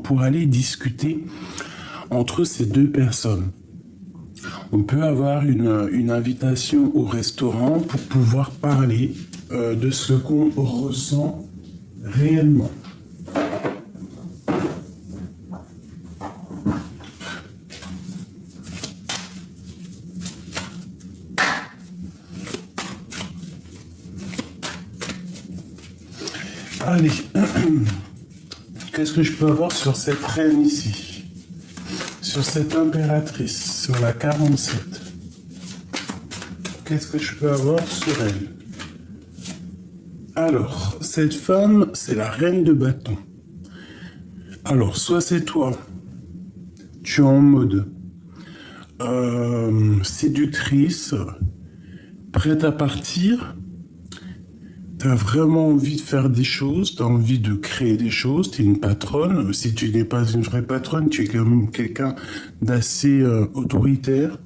pour aller discuter entre ces deux personnes. On peut avoir une invitation au restaurant pour pouvoir parler de ce qu'on ressent réellement. Allez, qu'est-ce que je peux avoir sur cette reine ici? Sur cette impératrice, sur la 47. Qu'est-ce que je peux avoir sur elle? Alors, cette femme, c'est la reine de bâton. Alors, soit c'est toi, tu es en mode séductrice, prête à partir, tu as vraiment envie de faire des choses, tu as envie de créer des choses, tu es une patronne. Si tu n'es pas une vraie patronne, tu es quand même quelqu'un d'assez autoritaire.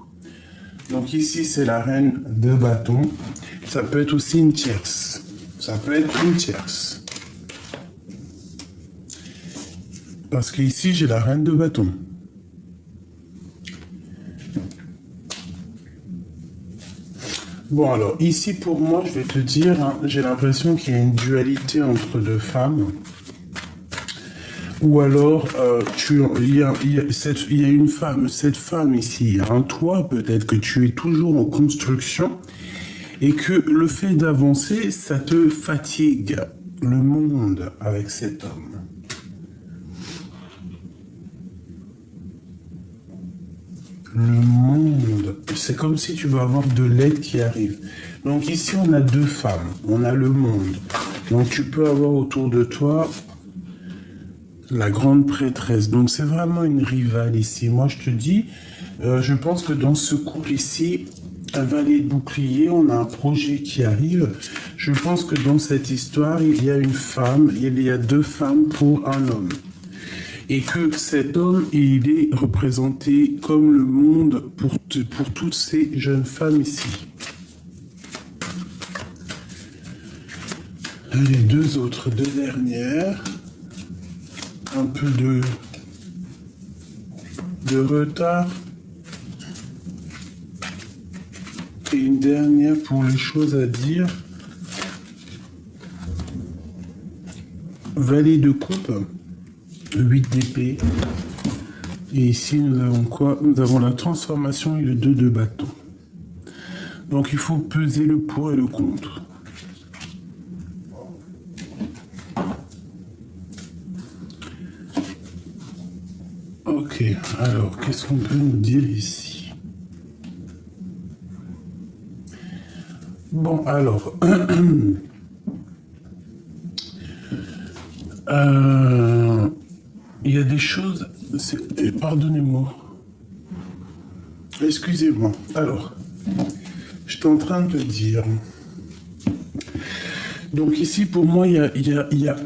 Donc ici, c'est la reine de bâton. Ça peut être aussi une tierce. Ça peut être une tierce. Parce qu'ici, j'ai la reine de bâton. Bon, alors, ici, pour moi, je vais te dire, hein, j'ai l'impression qu'il y a une dualité entre deux femmes. Ou alors, il y a une femme, cette femme ici, hein, toi, peut-être que tu es toujours en construction et que le fait d'avancer, ça te fatigue le monde avec cet homme. Le monde, c'est comme si tu vas avoir de l'aide qui arrive. Donc ici, on a deux femmes, on a le monde. Donc tu peux avoir autour de toi la grande prêtresse. Donc c'est vraiment une rivale ici. Moi, je te dis, je pense que dans ce couple ici, un valet de bouclier, on a un projet qui arrive. Je pense que dans cette histoire, il y a une femme, il y a deux femmes pour un homme. Et que cet homme, il est représenté comme le monde pour toutes ces jeunes femmes ici. Les deux autres, deux dernières. Un peu de retard. Et une dernière pour les choses à dire. Valet de coupe. 8 d'épée. Et ici, nous avons quoi? Nous avons la transformation et le 2 de bâton. Donc, il faut peser le pour et le contre. Ok, alors, qu'est-ce qu'on peut nous dire ici? Bon, alors... il y a des choses... Pardonnez-moi. Excusez-moi. Alors, j'étais en train de te dire... Donc ici, pour moi, il y a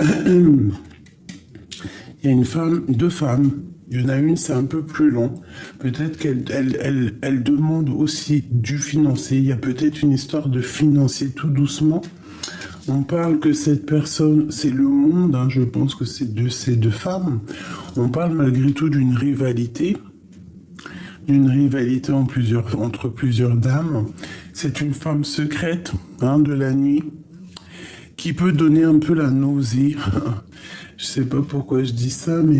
une femme, deux femmes. Il y en a une, c'est un peu plus long. Peut-être qu'elle demande aussi du financier. Il y a peut-être une histoire de financier tout doucement. On parle que cette personne, c'est le monde, hein, je pense que c'est de ces deux femmes. On parle malgré tout d'une rivalité entre plusieurs dames. C'est une femme secrète, hein, de la nuit, qui peut donner un peu la nausée. Je sais pas pourquoi je dis ça, mais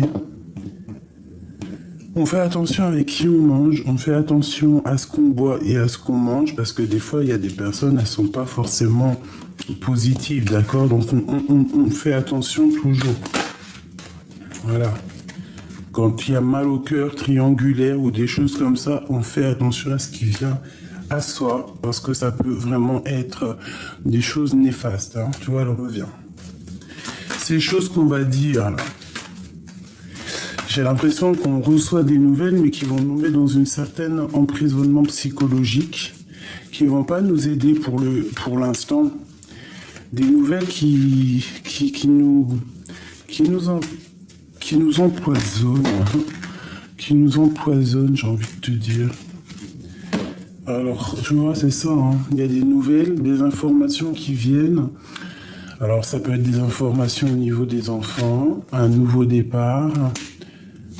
on fait attention avec qui on mange, on fait attention à ce qu'on boit et à ce qu'on mange, parce que des fois, il y a des personnes, elles sont pas forcément positives, d'accord? Donc, on fait attention toujours. Voilà. Quand il y a mal au cœur, triangulaire ou des choses comme ça, on fait attention à ce qui vient à soi, parce que ça peut vraiment être des choses néfastes, hein. Tu vois, elle revient. Ces choses qu'on va dire, là. J'ai l'impression qu'on reçoit des nouvelles, mais qui vont nous mettre dans une certaine emprisonnement psychologique, qui vont pas nous aider pour l'instant. Des nouvelles qui nous empoisonnent, j'ai envie de te dire. Alors, tu vois, c'est ça, hein. Il y a des nouvelles, des informations qui viennent. Alors, ça peut être des informations au niveau des enfants, un nouveau départ,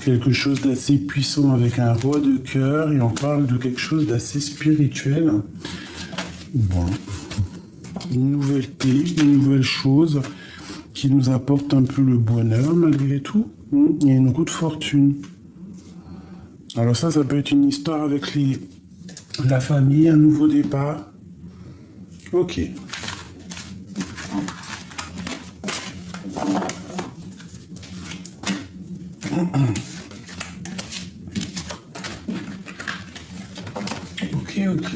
quelque chose d'assez puissant avec un roi de cœur, et on parle de quelque chose d'assez spirituel. Bon, une nouveauté, une nouvelle chose qui nous apporte un peu le bonheur malgré tout. Il y a une roue de fortune. Alors ça peut être une histoire avec la famille, un nouveau départ. Ok. Ok.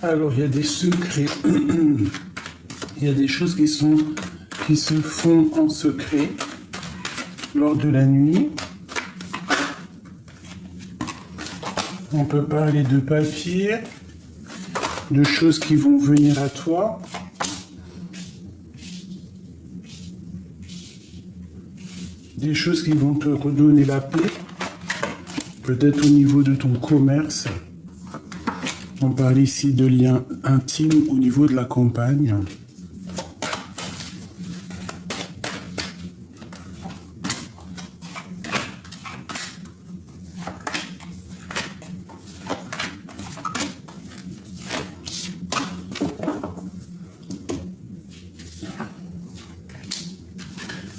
Alors, il y a des secrets. Il y a des choses qui se font en secret lors de la nuit. On peut parler de papier, de choses qui vont venir à toi. Des choses qui vont te redonner la paix. Peut-être au niveau de ton commerce. On parle ici de liens intimes au niveau de la campagne.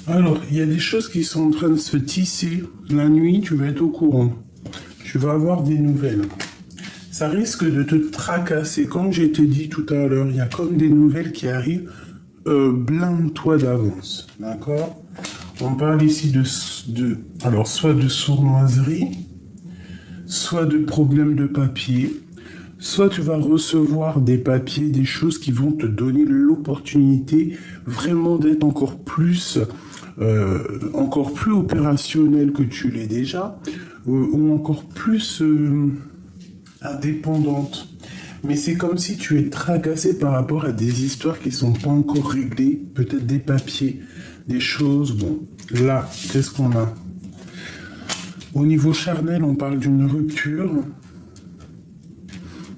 Alors, il y a des choses qui sont en train de se tisser. La nuit, tu vas être au courant. Tu vas avoir des nouvelles. Ça risque de te tracasser. Comme j'ai été dit tout à l'heure, il y a comme des nouvelles qui arrivent. Blinde-toi d'avance. D'accord? On parle ici alors, soit de sournoiserie, soit de problèmes de papier, soit tu vas recevoir des papiers, des choses qui vont te donner l'opportunité vraiment d'être encore plus opérationnel que tu l'es déjà, ou encore plus indépendante. Mais c'est comme si tu es tracassé par rapport à des histoires qui sont pas encore réglées, peut-être des papiers, des choses. Bon, là, qu'est-ce qu'on a? Au niveau charnel, on parle d'une rupture.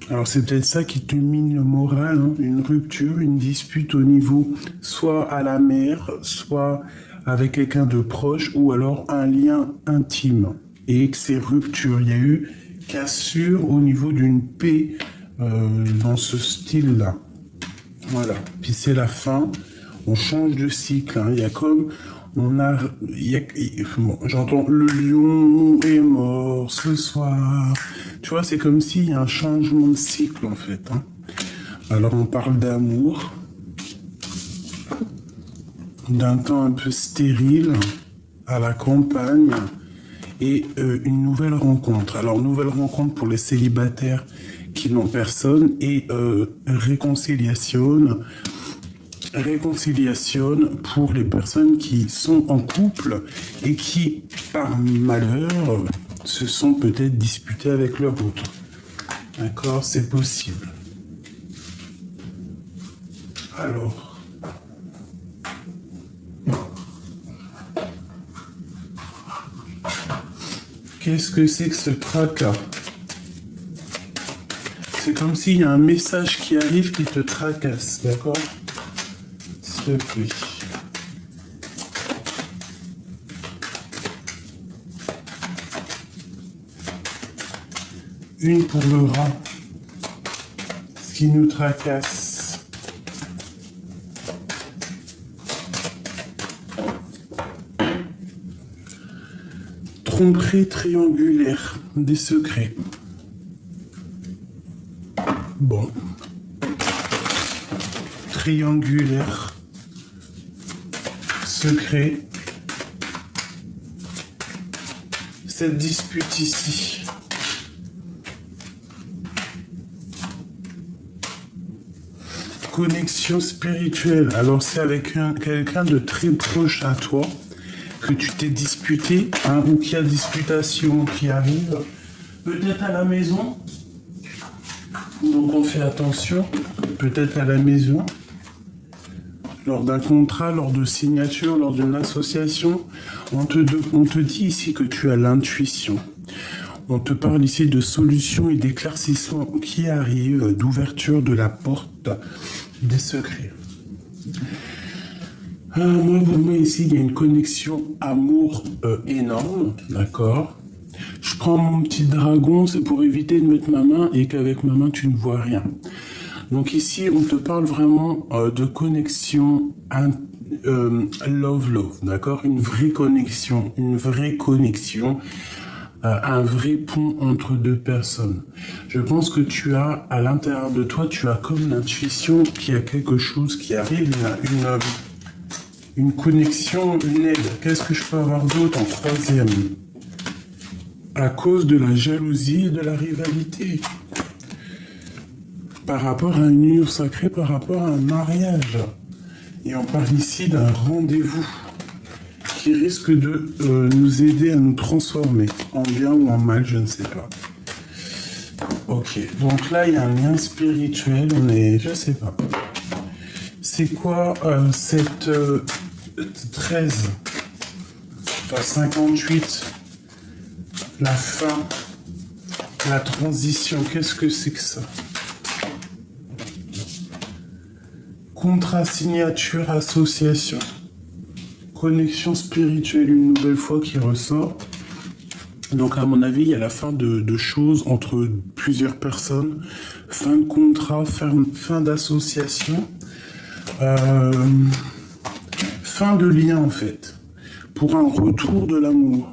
Alors c'est peut-être ça qui te mine le moral, hein, une rupture, une dispute au niveau soit à la mère, soit avec quelqu'un de proche, ou alors un lien intime. Et que ces ruptures, il y a eu cassure au niveau d'une paix dans ce style-là. Voilà. Puis c'est la fin. On change de cycle. Hein. Il y a comme... Bon, j'entends le lion est mort ce soir. Tu vois, c'est comme s'il y a un changement de cycle en fait. Hein. Alors on parle d'amour, d'un temps un peu stérile à la campagne et une nouvelle rencontre. Alors nouvelle rencontre pour les célibataires qui n'ont personne et réconciliation pour les personnes qui sont en couple et qui, par malheur, se sont peut-être disputées avec leur autre. D'accord, c'est possible. Alors, qu'est-ce que c'est que ce tracas? C'est comme s'il y a un message qui arrive qui te tracasse, d'accord? S'il te plaît. Une pour le rat. Ce qui nous tracasse. Tromperie triangulaire. Des secrets. Bon. Triangulaire. Secret. Cette dispute ici. Connexion spirituelle. Alors c'est avec quelqu'un de très proche à toi que tu t'es disputé, hein, ou qu'il y a disputation qui arrive, peut-être à la maison, ou Donc on fait attention, peut-être à la maison, lors d'un contrat, lors de signature, lors d'une association. On te dit ici que tu as l'intuition. On te parle ici de solutions et d'éclaircissements qui arrivent, d'ouverture de la porte des secrets. Pour moi, ici, il y a une connexion amour énorme, d'accord? Je prends mon petit dragon, c'est pour éviter de mettre ma main et qu'avec ma main, tu ne vois rien. Donc ici, on te parle vraiment de connexion love, d'accord? Une vraie connexion, un vrai pont entre deux personnes. Je pense que tu as, à l'intérieur de toi, tu as comme l'intuition qu'il y a quelque chose qui arrive, une connexion, une aide. Qu'est-ce que je peux avoir d'autre en troisième? À cause de la jalousie et de la rivalité. Par rapport à une union sacrée, par rapport à un mariage. Et on parle ici d'un rendez-vous qui risque de nous aider à nous transformer, en bien ou en mal, je ne sais pas. Ok, donc là, il y a un lien spirituel, je sais pas. C'est quoi cette 13, enfin 58, la fin, la transition, qu'est-ce que c'est que ça? Contrat, signature, association. Connexion spirituelle, une nouvelle fois qui ressort. Donc à mon avis, il y a la fin de choses entre plusieurs personnes. Fin de contrat, fin d'association. Fin de lien en fait. Pour un retour de l'amour.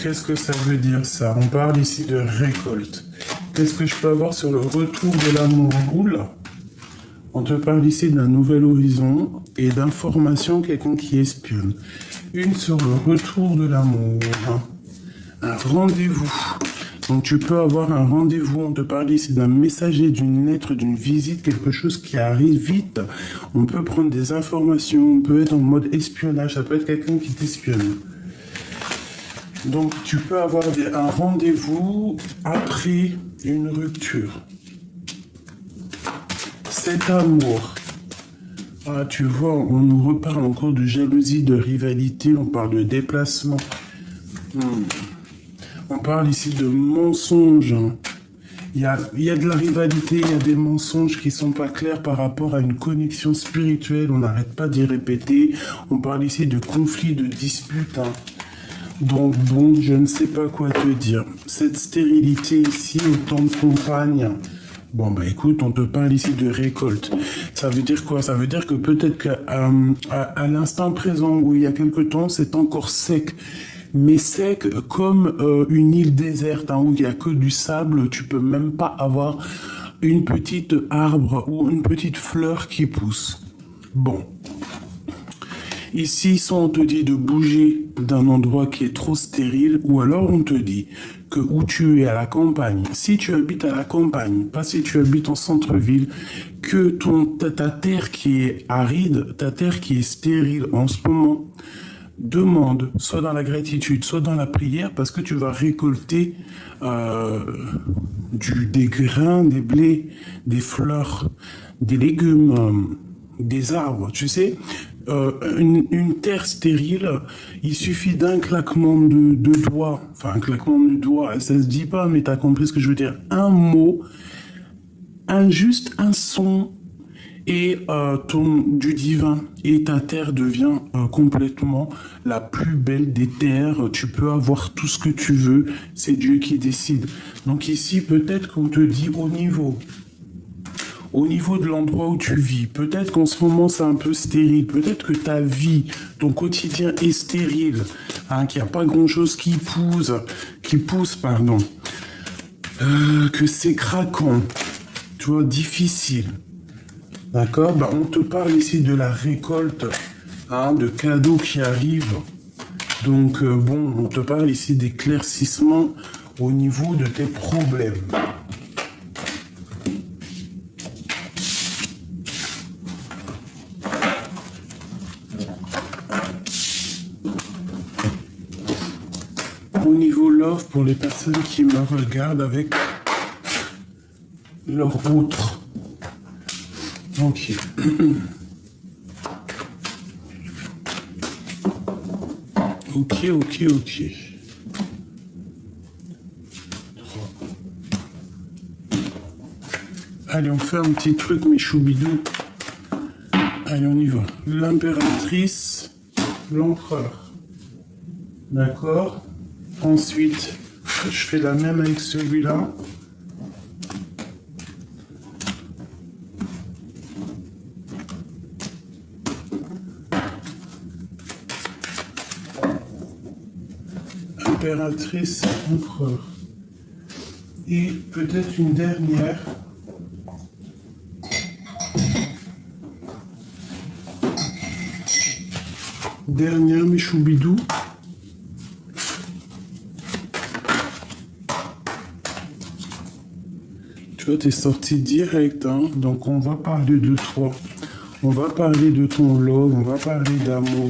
Qu'est-ce que ça veut dire ça? On parle ici de récolte. Qu'est-ce que je peux avoir sur le retour de l'amour? Oula! On te parle ici d'un nouvel horizon et d'informations, quelqu'un qui espionne. Une sur le retour de l'amour. Un rendez-vous. Donc tu peux avoir un rendez-vous, on te parle ici d'un messager, d'une lettre, d'une visite, quelque chose qui arrive vite. On peut prendre des informations, on peut être en mode espionnage, ça peut être quelqu'un qui t'espionne. Donc tu peux avoir un rendez-vous après une rupture. Cet amour. Ah, tu vois, on nous reparle encore de jalousie, de rivalité, on parle de déplacement. On parle ici de mensonges. Il y a de la rivalité, il y a des mensonges qui sont pas clairs par rapport à une connexion spirituelle, on n'arrête pas d'y répéter. On parle ici de conflits, de disputes. Donc bon, je ne sais pas quoi te dire. Cette stérilité ici, autant de compagnes. Bon, bah écoute, on te parle ici de récolte. Ça veut dire quoi? Ça veut dire que peut-être qu'à l'instant présent, où il y a quelque temps, c'est encore sec. Mais sec comme une île déserte, où il n'y a que du sable, tu peux même pas avoir une petite arbre ou une petite fleur qui pousse. Bon. Ici, soit on te dit de bouger d'un endroit qui est trop stérile, ou alors on te dit que où tu es à la campagne, si tu habites à la campagne, pas si tu habites en centre-ville, que ta terre qui est aride, ta terre qui est stérile en ce moment, demande, soit dans la gratitude, soit dans la prière, parce que tu vas récolter des grains, des blés, des fleurs, des légumes, des arbres, tu sais. Une terre stérile, il suffit d'un claquement de doigts, enfin un claquement de doigts, ça se dit pas, mais t'as compris ce que je veux dire, un mot, juste un son, et du divin, et ta terre devient complètement la plus belle des terres. Tu peux avoir tout ce que tu veux, c'est Dieu qui décide. Donc ici, peut-être qu'on te dit au niveau de l'endroit où tu vis, peut-être qu'en ce moment c'est un peu stérile, peut-être que ta vie, ton quotidien est stérile, qu'il n'y a pas grand-chose qui pousse, que c'est craquant, tu vois, difficile. D'accord? On te parle ici de la récolte, de cadeaux qui arrivent. Donc, on te parle ici d'éclaircissement au niveau de tes problèmes. Au niveau love, pour les personnes qui me regardent avec leur autre. Ok. Ok. Allez, on fait un petit truc, mes choubidous. Allez, on y va. L'impératrice, l'empereur. D'accord. Ensuite, je fais la même avec celui-là. Impératrice, empereur. Et peut-être une dernière. Dernière, mes choubidous. Tu vois, t'es sorti direct, hein. Donc on va parler de toi. On va parler de ton love, on va parler d'amour.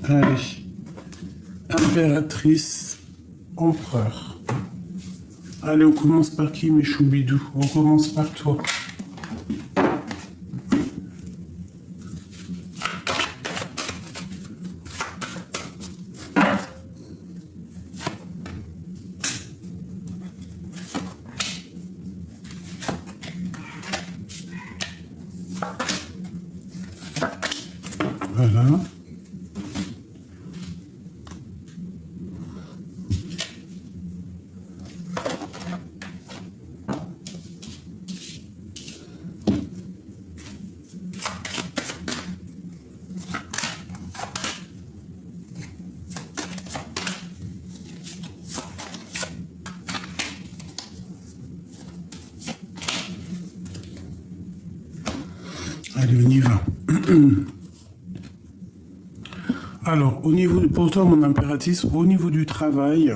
Allez. Impératrice, empereur. Allez, on commence par qui, mes choubidous? On commence par toi. Voilà. Allez, on y va. Alors, pour toi, mon impératrice, au niveau du travail,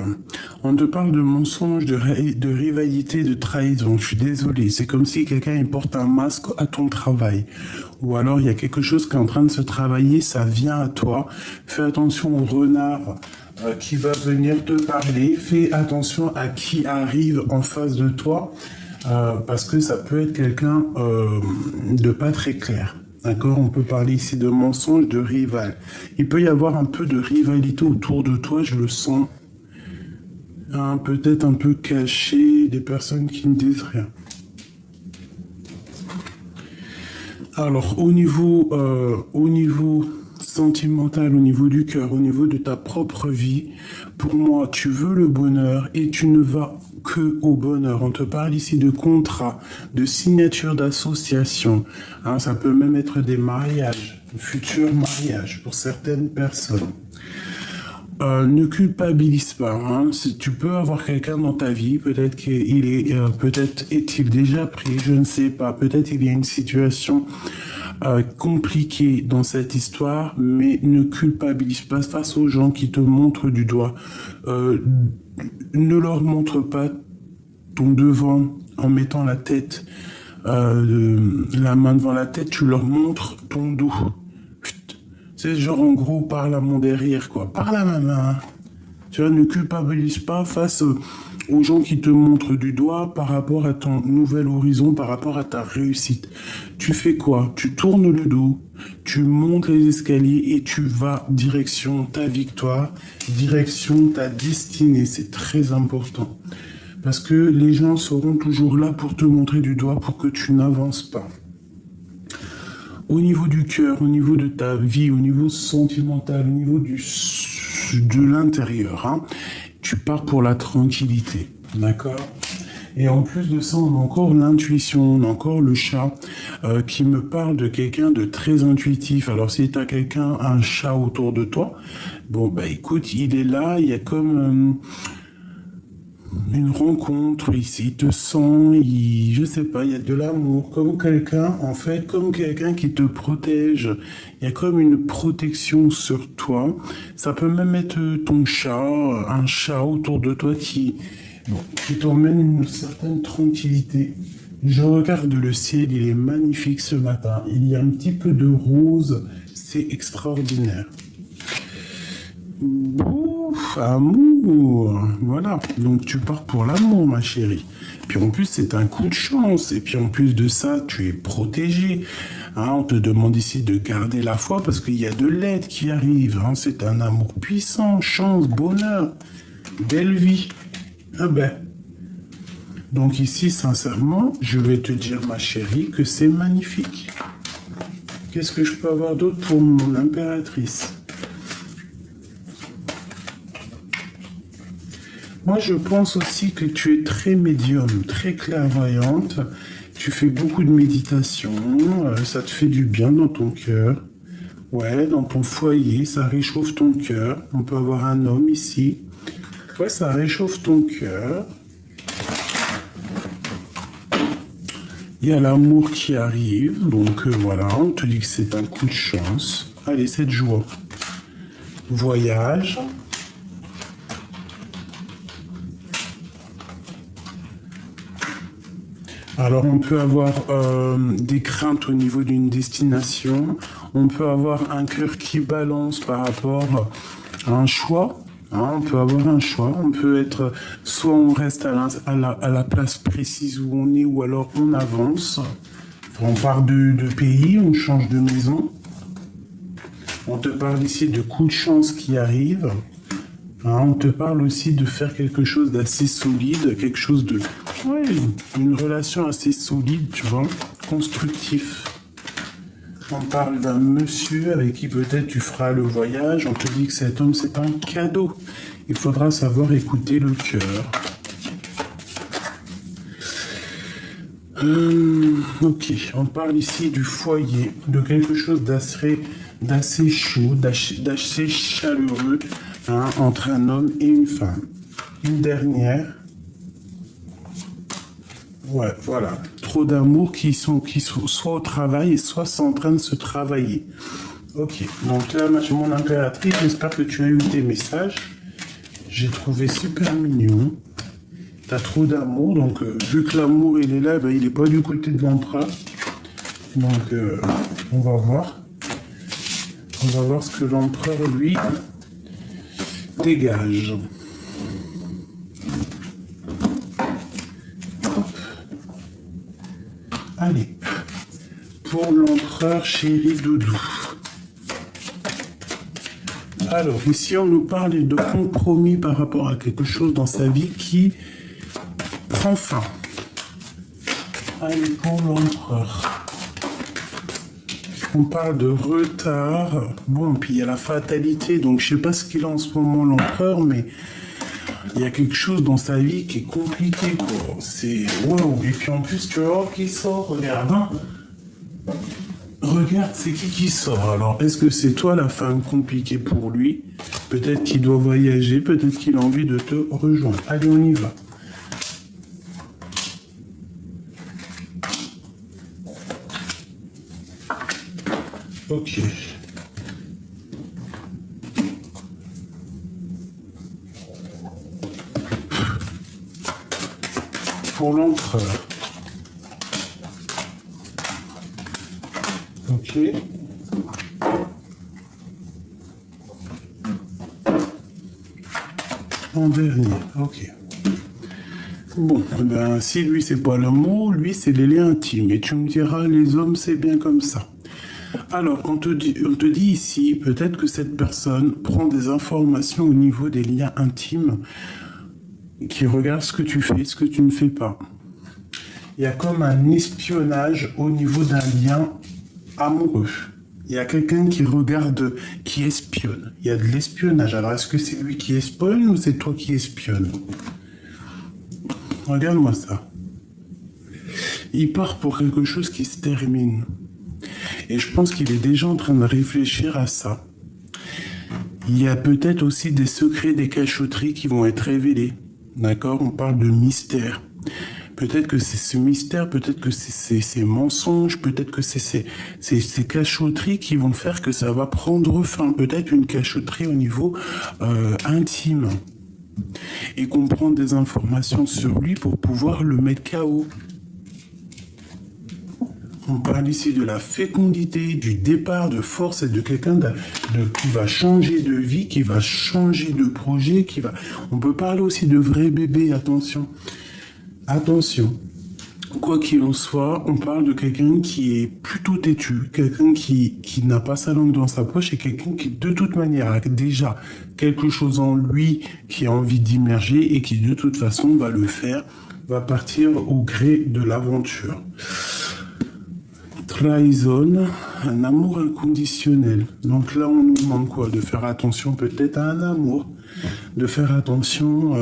on te parle de mensonges, de rivalité, de trahison. Je suis désolé, c'est comme si quelqu'un il porte un masque à ton travail. Ou alors, il y a quelque chose qui est en train de se travailler, ça vient à toi. Fais attention au renard qui va venir te parler. Fais attention à qui arrive en face de toi, parce que ça peut être quelqu'un de pas très clair. D'accord, on peut parler ici de mensonges, de rival. Il peut y avoir un peu de rivalité autour de toi, je le sens. Hein, peut-être un peu caché, des personnes qui ne disent rien. Alors, au niveau sentimental, au niveau du cœur, au niveau de ta propre vie, pour moi, tu veux le bonheur et tu ne vas que au bonheur. On te parle ici de contrat, de signature d'association. Hein, ça peut même être des mariages, futurs mariages pour certaines personnes. Ne culpabilise pas. Hein. Tu peux avoir quelqu'un dans ta vie, peut-être qu'il est, peut-être est-il déjà pris, je ne sais pas. Peut-être il y a une situation compliquée dans cette histoire, mais ne culpabilise pas face aux gens qui te montrent du doigt. Ne leur montre pas ton devant en mettant la tête, la main devant la tête, tu leur montres ton dos. C'est genre en gros, parle à mon derrière, quoi. Parle à ma main. Tu vois, ne culpabilise pas face aux gens qui te montrent du doigt par rapport à ton nouvel horizon, par rapport à ta réussite. Tu fais quoi? Tu tournes le dos, tu montes les escaliers et tu vas direction ta victoire, direction ta destinée. C'est très important. Parce que les gens seront toujours là pour te montrer du doigt pour que tu n'avances pas. Au niveau du cœur, au niveau de ta vie, au niveau sentimental, au niveau de l'intérieur, hein, tu pars pour la tranquillité, d'accord? Et en plus de ça, on a encore l'intuition, on a encore le chat qui me parle de quelqu'un de très intuitif. Alors si tu as quelqu'un, un chat autour de toi, bon bah écoute, il est là, il y a comme une rencontre, il te sent, je sais pas, il y a de l'amour, comme quelqu'un, en fait, comme quelqu'un qui te protège. Il y a comme une protection sur toi. Ça peut même être ton chat, un chat autour de toi qui t'emmène une certaine tranquillité. Je regarde le ciel, il est magnifique ce matin. Il y a un petit peu de rose, c'est extraordinaire. Ouf, amour. Voilà, donc tu pars pour l'amour, ma chérie. Puis en plus, c'est un coup de chance. Et puis en plus de ça, tu es protégé. Hein, on te demande ici de garder la foi parce qu'il y a de l'aide qui arrive. Hein. C'est un amour puissant, chance, bonheur, belle vie. Ah ben. Donc ici, sincèrement, je vais te dire, ma chérie, que c'est magnifique. Qu'est-ce que je peux avoir d'autre pour mon impératrice? Moi, je pense aussi que tu es très médium, très clairvoyante. Tu fais beaucoup de méditation, ça te fait du bien dans ton cœur. Ouais, dans ton foyer, ça réchauffe ton cœur. On peut avoir un homme ici. Ouais, ça réchauffe ton cœur. Il y a l'amour qui arrive, donc voilà, on te dit que c'est un coup de chance. Allez, c'est de joie. Voyage. Alors, on peut avoir des craintes au niveau d'une destination. On peut avoir un cœur qui balance par rapport à un choix. Hein, on peut avoir un choix. On peut être, soit on reste à la place précise où on est, ou alors on avance. On part de pays, on change de maison. On te parle ici de coups de chance qui arrivent. Hein, on te parle aussi de faire quelque chose d'assez solide, quelque chose de... Ouais, une relation assez solide, tu vois, constructif. On parle d'un monsieur avec qui peut-être tu feras le voyage. On te dit que cet homme, c'est un cadeau. Il faudra savoir écouter le cœur. Ok, on parle ici du foyer, de quelque chose d'assez chaud, d'assez chaleureux, hein, entre un homme et une femme. Une dernière. Ouais, voilà. Trop d'amour qui sont soit au travail, soit sont en train de se travailler. Ok, donc là, mon impératrice, j'espère que tu as eu tes messages. J'ai trouvé super mignon. T'as trop d'amour, donc vu que l'amour il est là, ben, il est pas du côté de l'empereur. Donc on va voir. On va voir ce que l'empereur lui dégage. Hop. Allez, pour l'empereur chéri doudou. Alors, ici on nous parle de compromis par rapport à quelque chose dans sa vie qui prend fin. Allez, pour l'empereur. On parle de retard. Bon, puis il y a la fatalité, donc je sais pas ce qu'il a en ce moment l'empereur, mais il y a quelque chose dans sa vie qui est compliqué, quoi. C'est wow. Et puis en plus, tu vois qui sort, regarde. Hein. Regarde, c'est qui sort. Alors, est-ce que c'est toi la femme compliquée pour lui? Peut-être qu'il doit voyager, peut-être qu'il a envie de te rejoindre. Allez, on y va. Ok. Pour l'empereur. Ok. En dernier. Ok. Bon, ben si lui c'est pas l'amour, lui c'est les liens intimes. Et tu me diras, les hommes c'est bien comme ça. Alors, on te dit ici, peut-être que cette personne prend des informations au niveau des liens intimes, qui regarde ce que tu fais, ce que tu ne fais pas. Il y a comme un espionnage au niveau d'un lien amoureux. Il y a quelqu'un qui regarde, qui espionne. Il y a de l'espionnage. Alors, est-ce que c'est lui qui espionne ou c'est toi qui espionne? Regarde-moi ça. Il part pour quelque chose qui se termine. Et je pense qu'il est déjà en train de réfléchir à ça. Il y a peut-être aussi des secrets, des cachotteries qui vont être révélés. D'accord? On parle de mystère. Peut-être que c'est ce mystère, peut-être que c'est ces mensonges, peut-être que c'est ces cachotteries qui vont faire que ça va prendre fin. Peut-être une cachotterie au niveau intime. Et qu'on prend des informations sur lui pour pouvoir le mettre KO. On parle ici de la fécondité, du départ de force et de quelqu'un qui va changer de vie, qui va changer de projet, On peut parler aussi de vrai bébé, attention. Attention. Quoi qu'il en soit, on parle de quelqu'un qui est plutôt têtu, quelqu'un qui n'a pas sa langue dans sa poche et quelqu'un qui, de toute manière, a déjà quelque chose en lui qui a envie d'immerger et qui, de toute façon, va le faire, va partir au gré de l'aventure. Trahison, un amour inconditionnel. Donc là, on nous demande quoi? De faire attention peut-être à un amour, de faire attention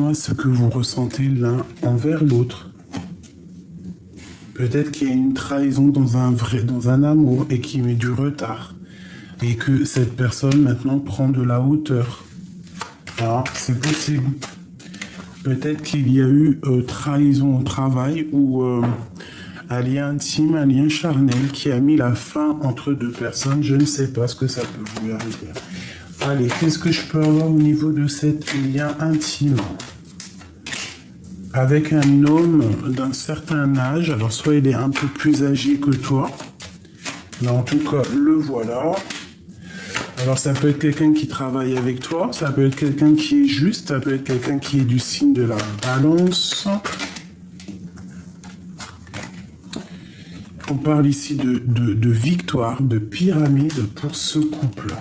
à ce que vous ressentez l'un envers l'autre. Peut-être qu'il y a une trahison dans un amour et qui met du retard. Et que cette personne maintenant prend de la hauteur. Alors, c'est possible. Peut-être qu'il y a eu trahison au travail ou un lien intime, un lien charnel qui a mis la fin entre deux personnes. Je ne sais pas ce que ça peut vous arriver. Allez, qu'est-ce que je peux avoir au niveau de cet lien intime? Avec un homme d'un certain âge, alors soit il est un peu plus âgé que toi, mais en tout cas, le voilà. Alors ça peut être quelqu'un qui travaille avec toi, ça peut être quelqu'un qui est juste, ça peut être quelqu'un qui est du signe de la balance. On parle ici de victoire, de pyramide pour ce couple.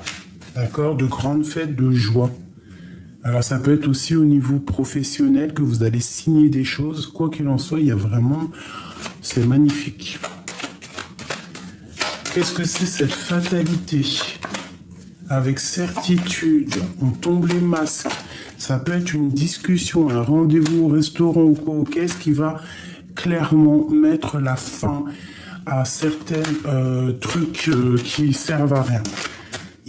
D'accord? De grandes fêtes, de joie. Alors ça peut être aussi au niveau professionnel que vous allez signer des choses. Quoi qu'il en soit, il y a vraiment... C'est magnifique. Qu'est-ce que c'est cette fatalité? Avec certitude, on tombe les masques. Ça peut être une discussion, un rendez-vous au restaurant ou quoi, qu'est-ce qui va clairement mettre la fin à certains trucs qui servent à rien.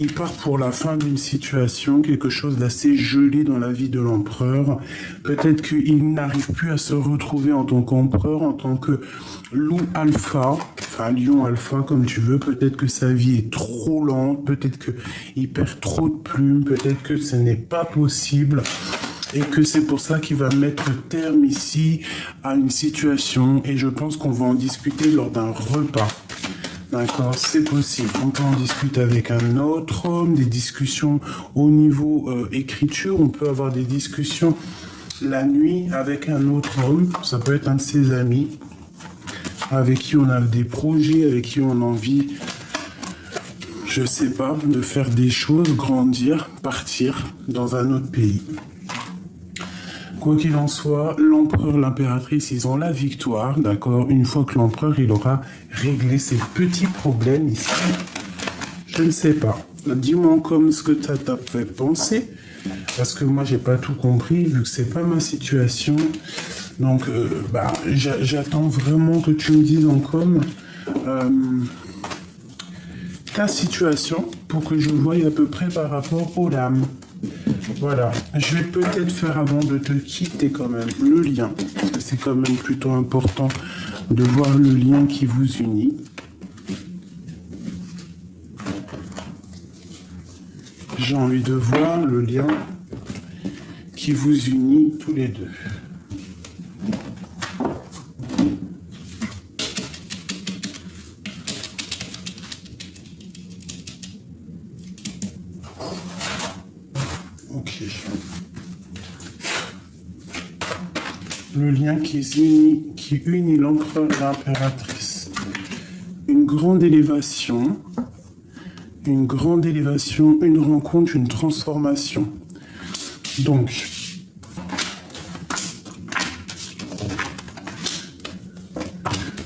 Il part pour la fin d'une situation, quelque chose d'assez gelé dans la vie de l'empereur. Peut-être qu'il n'arrive plus à se retrouver en tant qu'empereur, en tant que loup alpha, enfin lion alpha comme tu veux. Peut-être que sa vie est trop lente, peut-être qu'il perd trop de plumes, peut-être que ce n'est pas possible. Et que c'est pour ça qu'il va mettre terme ici à une situation. Et je pense qu'on va en discuter lors d'un repas. D'accord, c'est possible. On peut en discuter avec un autre homme, des discussions au niveau écriture. On peut avoir des discussions la nuit avec un autre homme. Ça peut être un de ses amis avec qui on a des projets, avec qui on a envie, je sais pas, de faire des choses, grandir, partir dans un autre pays. Quoi qu'il en soit, l'empereur, l'impératrice, ils ont la victoire, d'accord? Une fois que l'empereur, il aura réglé ses petits problèmes ici. Je ne sais pas. Dis-moi comme ce que tu as fait penser, parce que moi, j'ai pas tout compris, vu que c'est pas ma situation. Donc, j'attends vraiment que tu me dises en com ta situation, pour que je voie à peu près par rapport aux lames. Voilà, je vais peut-être faire avant de te quitter quand même le lien, parce que c'est quand même plutôt important de voir le lien qui vous unit. J'ai envie de voir le lien qui vous unit tous les deux. Le lien qui unit l'empereur et l'impératrice. Une grande élévation, une rencontre, une transformation. Donc,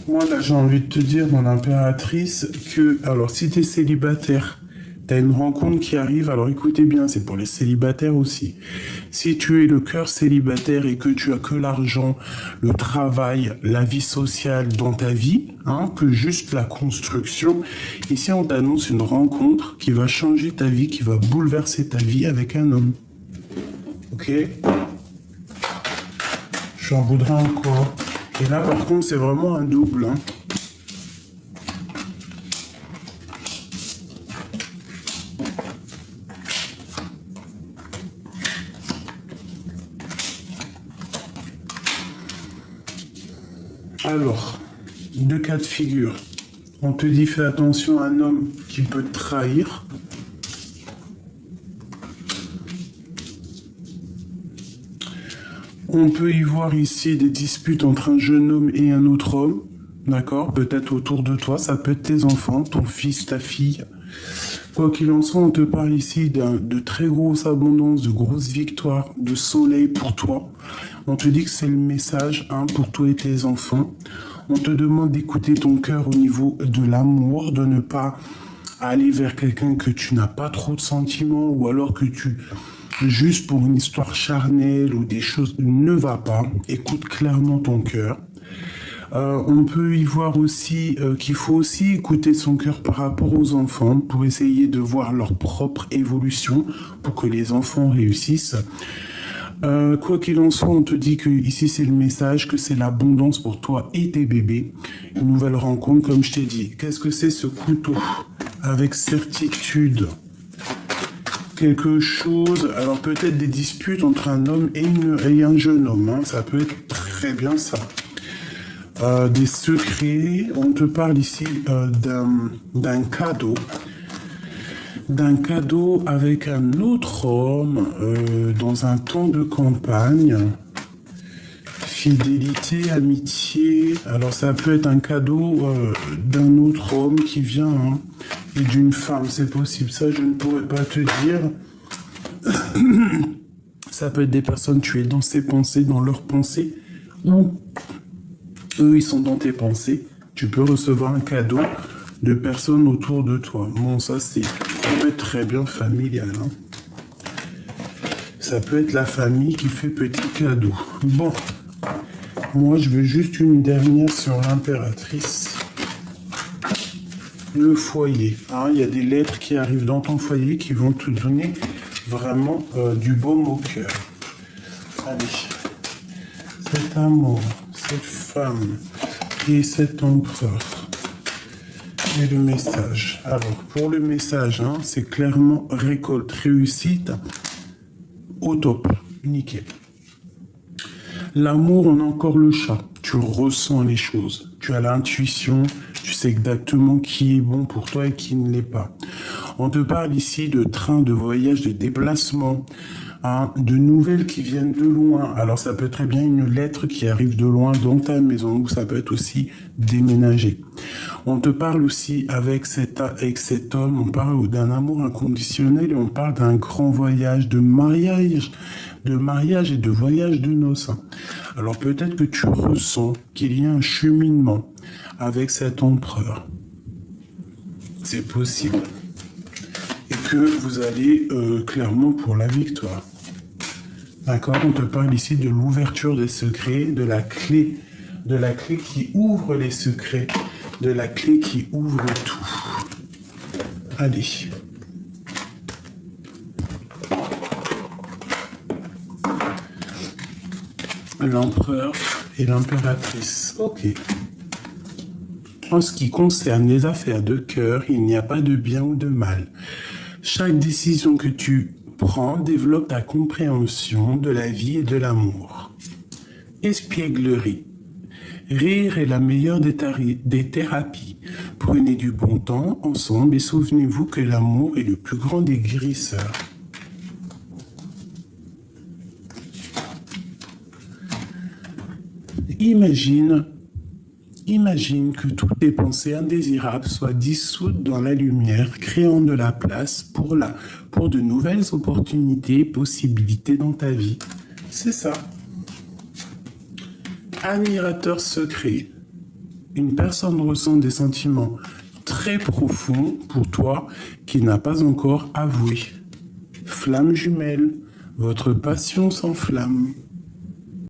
moi là j'ai envie de te dire dans l'impératrice que, alors si tu es célibataire, tu as une rencontre qui arrive, alors écoutez bien, c'est pour les célibataires aussi. Si tu es le cœur célibataire et que tu as que l'argent, le travail, la vie sociale dans ta vie, que juste la construction, ici on t'annonce une rencontre qui va changer ta vie, qui va bouleverser ta vie avec un homme. Ok? J'en voudrais encore. Et là par contre c'est vraiment un double. Alors, deux cas de figure. On te dit fais attention à un homme qui peut te trahir. On peut y voir ici des disputes entre un jeune homme et un autre homme. D'accord? Peut-être autour de toi, ça peut être tes enfants, ton fils, ta fille. Quoi qu'il en soit, on te parle ici de très grosse abondance, de grosses victoires, de soleil pour toi. On te dit que c'est le message pour toi et tes enfants. On te demande d'écouter ton cœur au niveau de l'amour, de ne pas aller vers quelqu'un que tu n'as pas trop de sentiments ou alors que tu, juste pour une histoire charnelle ou des choses, ne va pas. Écoute clairement ton cœur. On peut y voir aussi qu'il faut aussi écouter son cœur par rapport aux enfants pour essayer de voir leur propre évolution pour que les enfants réussissent. Quoi qu'il en soit, on te dit que ici c'est le message, que c'est l'abondance pour toi et tes bébés. Une nouvelle rencontre, comme je t'ai dit. Qu'est-ce que c'est ce couteau? Avec certitude. Quelque chose, alors peut-être des disputes entre un homme et un jeune homme. Hein. Ça peut être très bien ça. Des secrets, on te parle ici d'un cadeau. D'un cadeau avec un autre homme dans un temps de campagne. Fidélité, amitié. Alors ça peut être un cadeau d'un autre homme qui vient et d'une femme, c'est possible. Ça, je ne pourrais pas te dire. Ça peut être des personnes, tu es dans ses pensées, dans leurs pensées, ou eux, ils sont dans tes pensées. Tu peux recevoir un cadeau de personnes autour de toi. Bon, ça peut être très bien familial. Hein. Ça peut être la famille qui fait petit cadeau. Bon, moi, je veux juste une dernière sur l'impératrice. Le foyer. Hein, il y a des lettres qui arrivent dans ton foyer qui vont te donner vraiment du baume au cœur. Allez, cet amour, cette femme et cet empereur. Et le message. Alors, pour le message, hein, c'est clairement récolte, réussite, au top, nickel. L'amour, on a encore le chat. Tu ressens les choses. Tu as l'intuition. Tu sais exactement qui est bon pour toi et qui ne l'est pas. On te parle ici de train, de voyage, de déplacement, hein, de nouvelles qui viennent de loin. Alors, ça peut être très bien une lettre qui arrive de loin dans ta maison ou ça peut être aussi déménager. On te parle aussi avec cet homme, on parle d'un amour inconditionnel et on parle d'un grand voyage, de mariage et de voyage de noces. Alors peut-être que tu ressens qu'il y a un cheminement avec cet empereur. C'est possible. Et que vous allez clairement pour la victoire. D'accord? On te parle ici de l'ouverture des secrets, de la clé qui ouvre les secrets, de la clé qui ouvre tout. Allez. L'empereur et l'impératrice. Ok. En ce qui concerne les affaires de cœur, il n'y a pas de bien ou de mal. Chaque décision que tu prends développe ta compréhension de la vie et de l'amour. Espièglerie. Rire est la meilleure des thérapies. Prenez du bon temps ensemble et souvenez-vous que l'amour est le plus grand des guérisseurs. Imagine que toutes tes pensées indésirables soient dissoutes dans la lumière, créant de la place pour de nouvelles opportunités et possibilités dans ta vie. C'est ça. Admirateur secret. Une personne ressent des sentiments très profonds pour toi qu'il n'a pas encore avoué. Flamme jumelle. Votre passion s'enflamme.